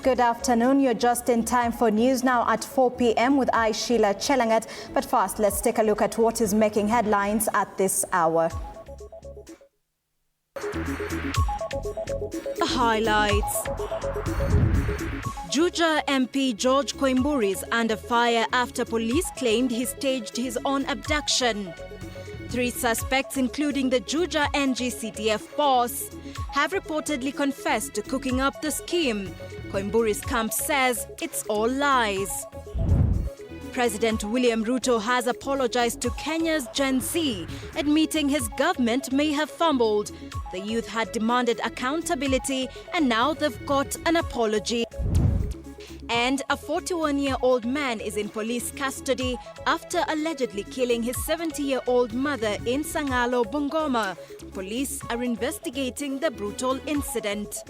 Good afternoon. You're just in time for news now at 4 p.m. with I, Sheilar Chelangat. But first, let's take a look at what is making headlines at this hour. The highlights. Juja MP George Koimburi is under fire after police claimed he staged his own abduction. 3 suspects, including the Juja NGCDF boss, have reportedly confessed to cooking up the scheme. Koimburi's camp says it's all lies. President William Ruto has apologized to Kenya's Gen Z, admitting his government may have fumbled. The youth had demanded accountability, and now they've got an apology. And a 41-year-old man is in police custody after allegedly killing his 70-year-old mother in Sangalo, Bungoma. Police are investigating the brutal incident.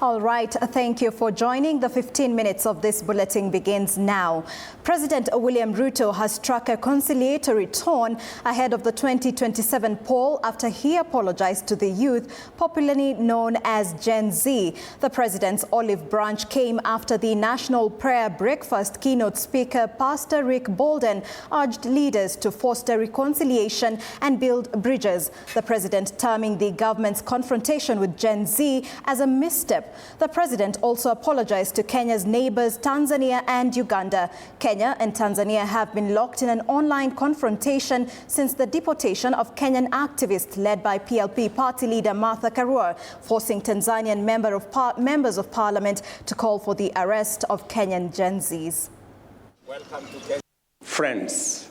All right, thank you for joining. The 15 minutes of this bulletin begins now. President William Ruto has struck a conciliatory tone ahead of the 2027 poll after he apologized to the youth, popularly known as Gen Z. The president's olive branch came after the National Prayer Breakfast keynote speaker, Pastor Rick Bolden, urged leaders to foster reconciliation and build bridges. The president terming the government's confrontation with Gen Z as a misstep. The president also apologized to Kenya's neighbors, Tanzania and Uganda. Kenya and Tanzania have been locked in an online confrontation since the deportation of Kenyan activists led by PLP party leader Martha Karua, forcing Tanzanian members of parliament to call for the arrest of Kenyan Gen Zs. Welcome to Kenya. Friends,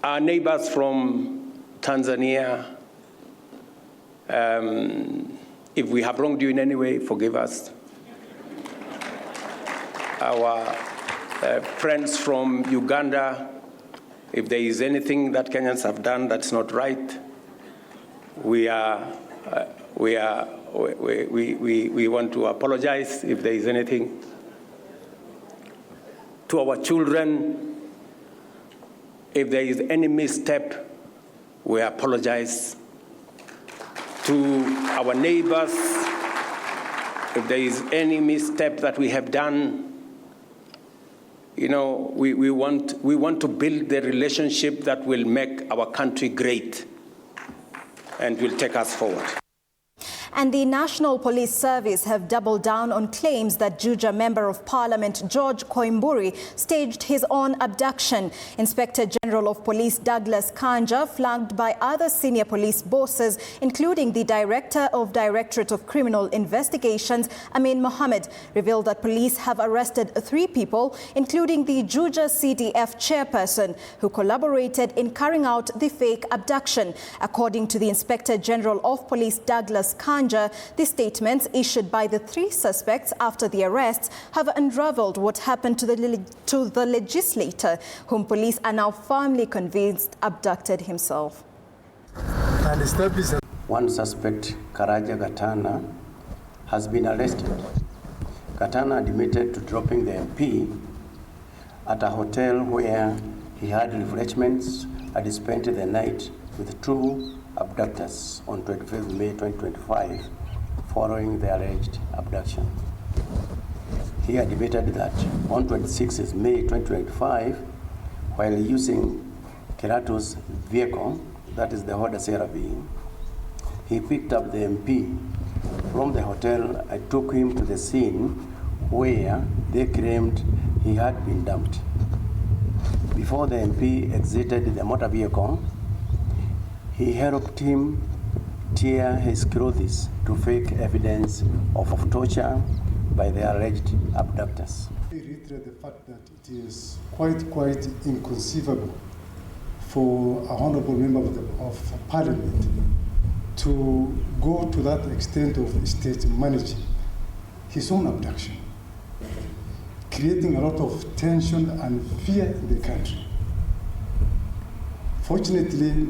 our neighbors from Tanzania, if we have wronged you in any way, forgive us. Our friends from Uganda, if there is anything that Kenyans have done that's not right, we want to apologize if there is anything. To our children, if there is any misstep, we apologize. To our neighbors, if there is any misstep that we have done, you know, we want to build the relationship that will make our country great and will take us forward. And the National Police Service have doubled down on claims that Juja Member of Parliament George Koimburi staged his own abduction. Inspector General of Police Douglas Kanja, flanked by other senior police bosses, including the Director of Directorate of Criminal Investigations, Amin Mohammed, revealed that police have arrested 3 people, including the Juja CDF chairperson, who collaborated in carrying out the fake abduction. According to the Inspector General of Police Douglas Kanja, the statements issued by the 3 suspects after the arrests have unraveled what happened to the legislator, whom police are now firmly convinced abducted himself. One suspect, Karaja Gatana, has been arrested. Gatana admitted to dropping the MP at a hotel where he had refreshments and spent the night with 2 abductors on 25th May 2025 following the alleged abduction. He admitted that on 26th May 2025, while using Kerato's vehicle, that is the Honda CR-V, he picked up the MP from the hotel and took him to the scene where they claimed he had been dumped. Before the MP exited the motor vehicle, he helped him tear his clothes to fake evidence of torture by the alleged abductors. I reiterate the fact that it is quite inconceivable for a honorable member of Parliament to go to that extent of state managing his own abduction, creating a lot of tension and fear in the country. Fortunately,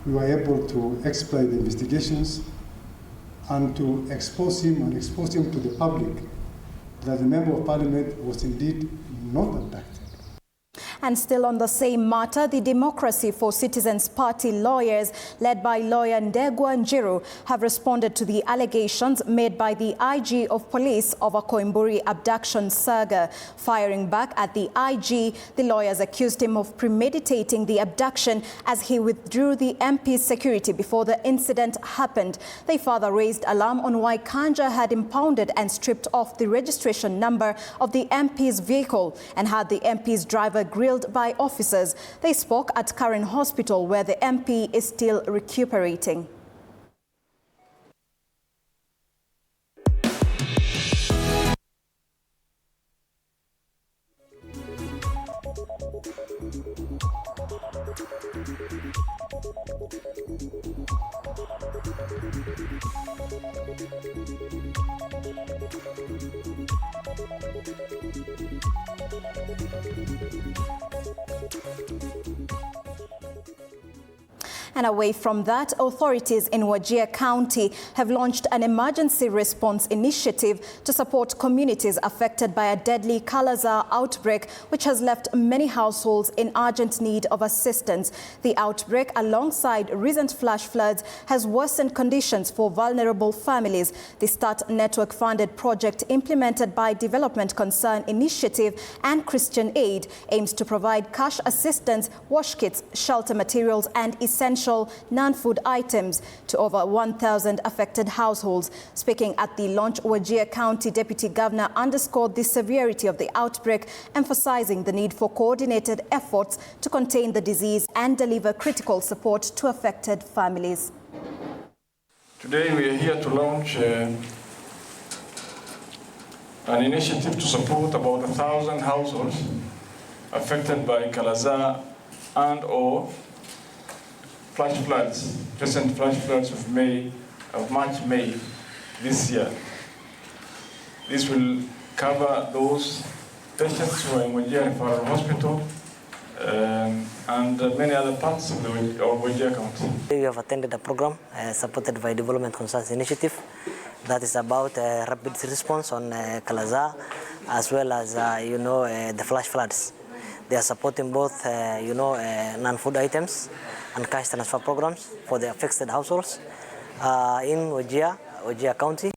we were able to expedite the investigations and to expose him to the public that the Member of Parliament was indeed not abducted. And still on the same matter, the Democracy for Citizens Party lawyers, led by lawyer Ndegwa Njiru, have responded to the allegations made by the IG of police over Koimburi abduction saga. Firing back at the IG, the lawyers accused him of premeditating the abduction as he withdrew the MP's security before the incident happened. They further raised alarm on why Kanja had impounded and stripped off the registration number of the MP's vehicle and had the MP's driver grilled by officers. They spoke at Karen Hospital, where the MP is still recuperating. And away from that, authorities in Wajir County have launched an emergency response initiative to support communities affected by a deadly Kalaza outbreak, which has left many households in urgent need of assistance. The outbreak, alongside recent flash floods, has worsened conditions for vulnerable families. The START network-funded project implemented by Development Concern Initiative and Christian Aid aims to provide cash assistance, wash kits, shelter materials and essential non-food items to over 1,000 affected households. Speaking at the launch, Wajir County Deputy Governor underscored the severity of the outbreak, emphasizing the need for coordinated efforts to contain the disease and deliver critical support to affected families. Today we are here to launch an initiative to support about 1,000 households affected by Kalaza and/or flash floods, recent flash floods of March, May this year. This will cover those patients who are in Wajir Referral Hospital and many other parts of Wajir County. We have attended a program supported by Development Concerns Initiative that is about rapid response on Kalaza as well as the flash floods. They are supporting both non-food items and cash transfer programs for the affected households in Wajir County.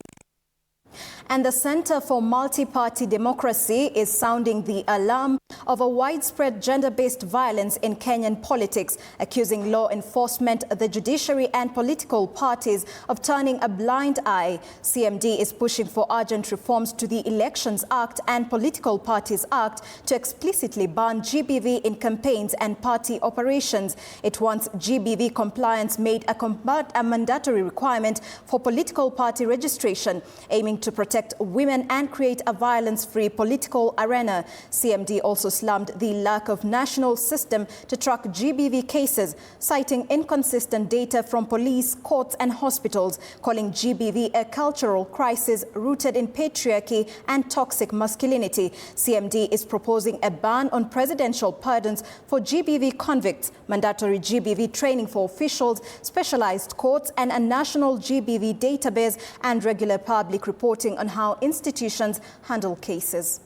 And the Center for Multi-Party Democracy is sounding the alarm of a widespread gender-based violence in Kenyan politics, accusing law enforcement, the judiciary and political parties of turning a blind eye. CMD is pushing for urgent reforms to the Elections Act and Political Parties Act to explicitly ban GBV in campaigns and party operations. It wants GBV compliance made a mandatory requirement for political party registration, aiming to protect women and create a violence-free political arena. CMD also slammed the lack of national system to track GBV cases, citing inconsistent data from police, courts and hospitals, calling GBV a cultural crisis rooted in patriarchy and toxic masculinity. CMD is proposing a ban on presidential pardons for GBV convicts, mandatory GBV training for officials, specialized courts and a national GBV database and regular public reporting on how institutions handle cases.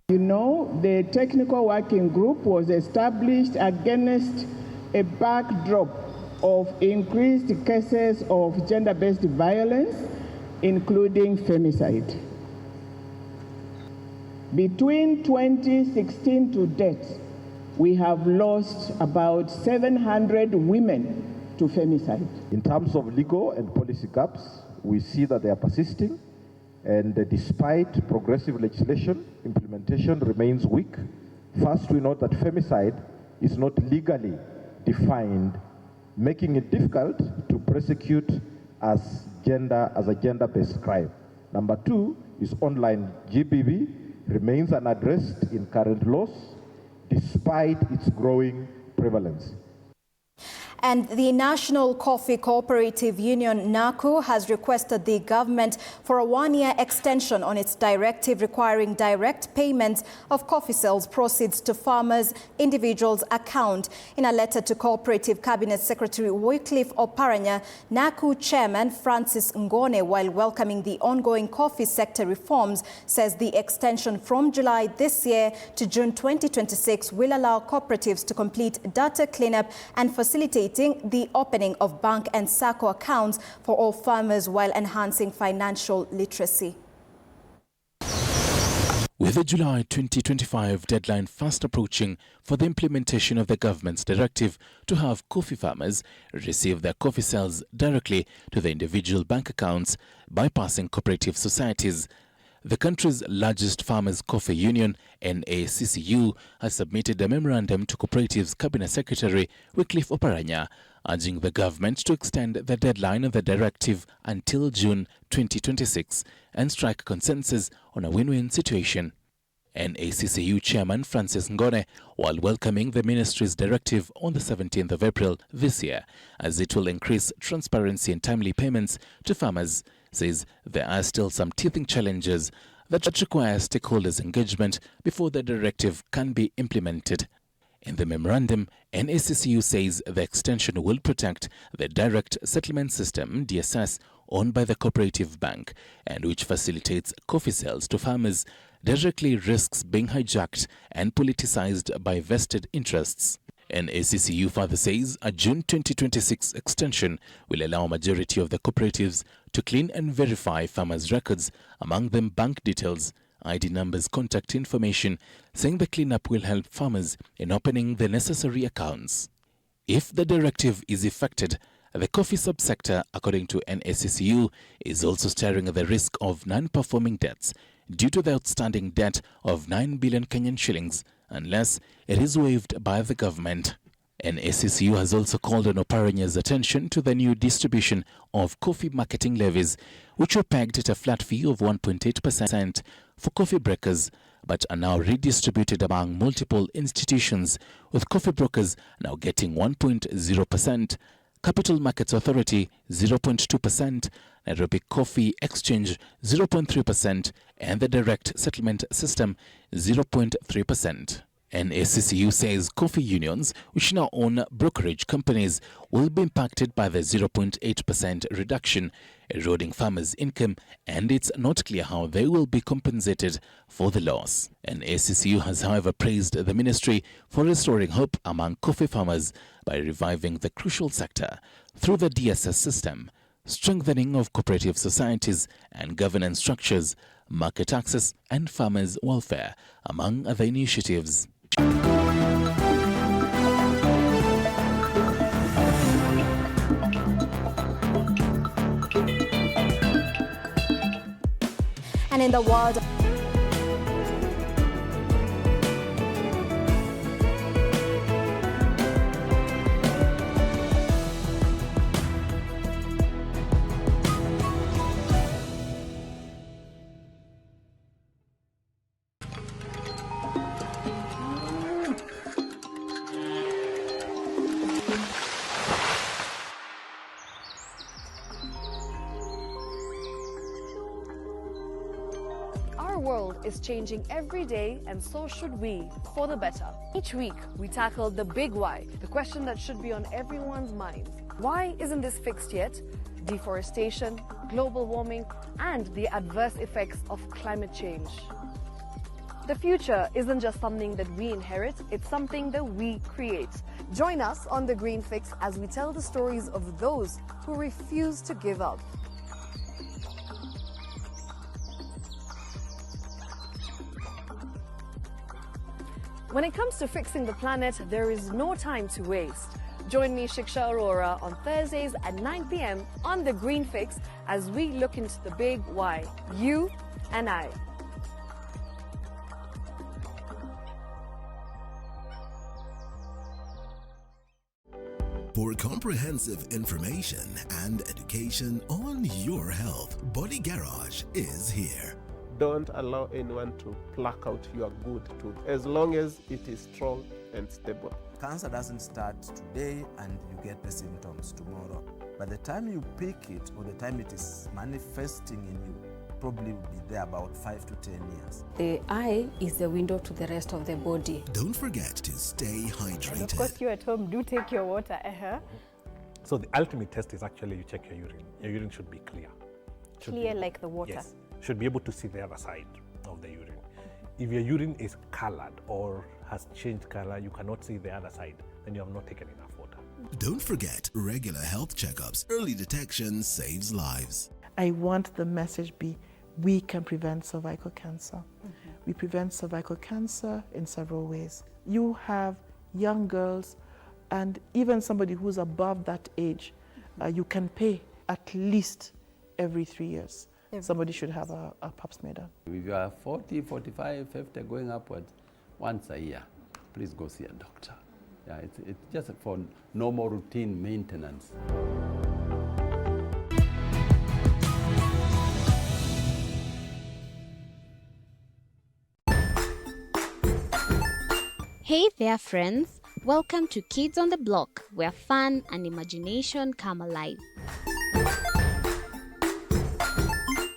The technical working group was established against a backdrop of increased cases of gender-based violence, including femicide. Between 2016 to date, we have lost about 700 women to femicide. In terms of legal and policy gaps, we see that they are persisting, and despite progressive legislation, implementation remains weak. First, we note that femicide is not legally defined, making it difficult to prosecute as a gender-based crime. Number two is online GBV remains unaddressed in current laws, despite its growing prevalence. And the National Coffee Cooperative Union, NACU, has requested the government for a one-year extension on its directive requiring direct payments of coffee sales proceeds to farmers' individuals' account. In a letter to Cooperative Cabinet Secretary Wycliffe Oparanya, NACU Chairman Francis Ngone, while welcoming the ongoing coffee sector reforms, says the extension from July this year to June 2026 will allow cooperatives to complete data cleanup and facilitate the opening of bank and SACCO accounts for all farmers while enhancing financial literacy. With the July 2025 deadline fast approaching for the implementation of the government's directive to have coffee farmers receive their coffee sales directly to the individual bank accounts, bypassing cooperative societies, the country's largest farmers' coffee union, NACCU, has submitted a memorandum to Cooperatives Cabinet Secretary Wycliffe Oparanya, urging the government to extend the deadline of the directive until June 2026 and strike consensus on a win-win situation. NACCU Chairman Francis Ngone, while welcoming the ministry's directive on the 17th of April this year, as it will increase transparency and timely payments to farmers, says there are still some teething challenges that require stakeholders' engagement before the directive can be implemented. In the memorandum, NACCU says the extension will protect the direct settlement system, DSS, owned by the Cooperative Bank, and which facilitates coffee sales to farmers, directly risks being hijacked and politicized by vested interests. NACCU further says a June 2026 extension will allow a majority of the cooperatives to clean and verify farmers' records, among them bank details, ID numbers, contact information, saying the cleanup will help farmers in opening the necessary accounts. If the directive is effected, the coffee subsector, according to NACCU, is also staring at the risk of non-performing debts due to the outstanding debt of 9 billion Kenyan shillings unless it is waived by the government. NACCU has also called on Oparanya's attention to the new distribution of coffee marketing levies, which were pegged at a flat fee of 1.8% for coffee breakers, but are now redistributed among multiple institutions, with coffee brokers now getting 1.0%, Capital Markets Authority 0.2%, Nairobi Coffee Exchange 0.3%, and the Direct Settlement System 0.3%. NACCU says coffee unions, which now own brokerage companies, will be impacted by the 0.8% reduction, eroding farmers' income, and it's not clear how they will be compensated for the loss. NACCU has, however, praised the ministry for restoring hope among coffee farmers by reviving the crucial sector through the DSS system, strengthening of cooperative societies and governance structures, market access, and farmers' welfare, among other initiatives. And in the world Our world is changing every day, and so should we, for the better. Each week, we tackle the big why, the question that should be on everyone's mind. Why isn't this fixed yet? Deforestation, global warming, and the adverse effects of climate change. The future isn't just something that we inherit, it's something that we create. Join us on The Green Fix as we tell the stories of those who refuse to give up. When it comes to fixing the planet, there is no time to waste. Join me, Shiksha Arora, on Thursdays at 9 p.m. on The Green Fix as we look into the big why, you and I. For comprehensive information and education on your health, Body Garage is here. Don't allow anyone to pluck out your good tooth as long as it is strong and stable. cancer doesn't start today and you get the symptoms tomorrow. By the time you pick it or the time it is manifesting in you, probably will be there about 5 to 10 years. The eye is the window to the rest of the body. Don't forget to stay hydrated. And of course, you at home do take your water. So the ultimate test is actually you check your urine. Your urine should be clear. Clear like the water? Yes. Should be able to see the other side of the urine. If your urine is colored or has changed color, you cannot see the other side, then you have not taken enough water. Don't forget regular health checkups. Early detection saves lives. I want the message be, we can prevent cervical cancer. We prevent cervical cancer in several ways. You have young girls and even somebody who's above that age, you can pay at least every 3 years. Somebody should have a pap smear done. If you are 40, 45, 50, going upwards, once a year, please go see a doctor. Yeah, it's just for normal routine maintenance. Hey there, friends. Welcome to Kids on the Block, where fun and imagination come alive.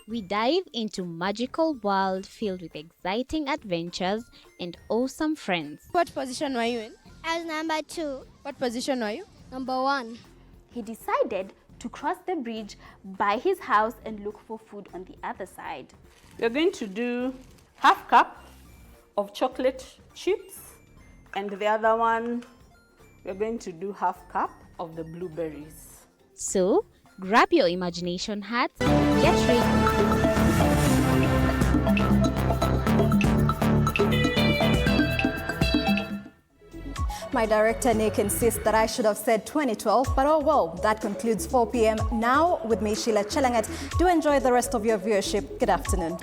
We dive into magical world filled with exciting adventures and awesome friends. What position were you in? I was number 2. What position were you? Number 1. He decided to cross the bridge by his house and look for food on the other side. We're going to do half cup of chocolate chips, and the other one, we're going to do half cup of the blueberries. So, grab your imagination hats and get ready. My director Nick insists that I should have said 2012, but oh well, that concludes 4 p.m. now with me, Sheilar Chelangat. Do enjoy the rest of your viewership. Good afternoon.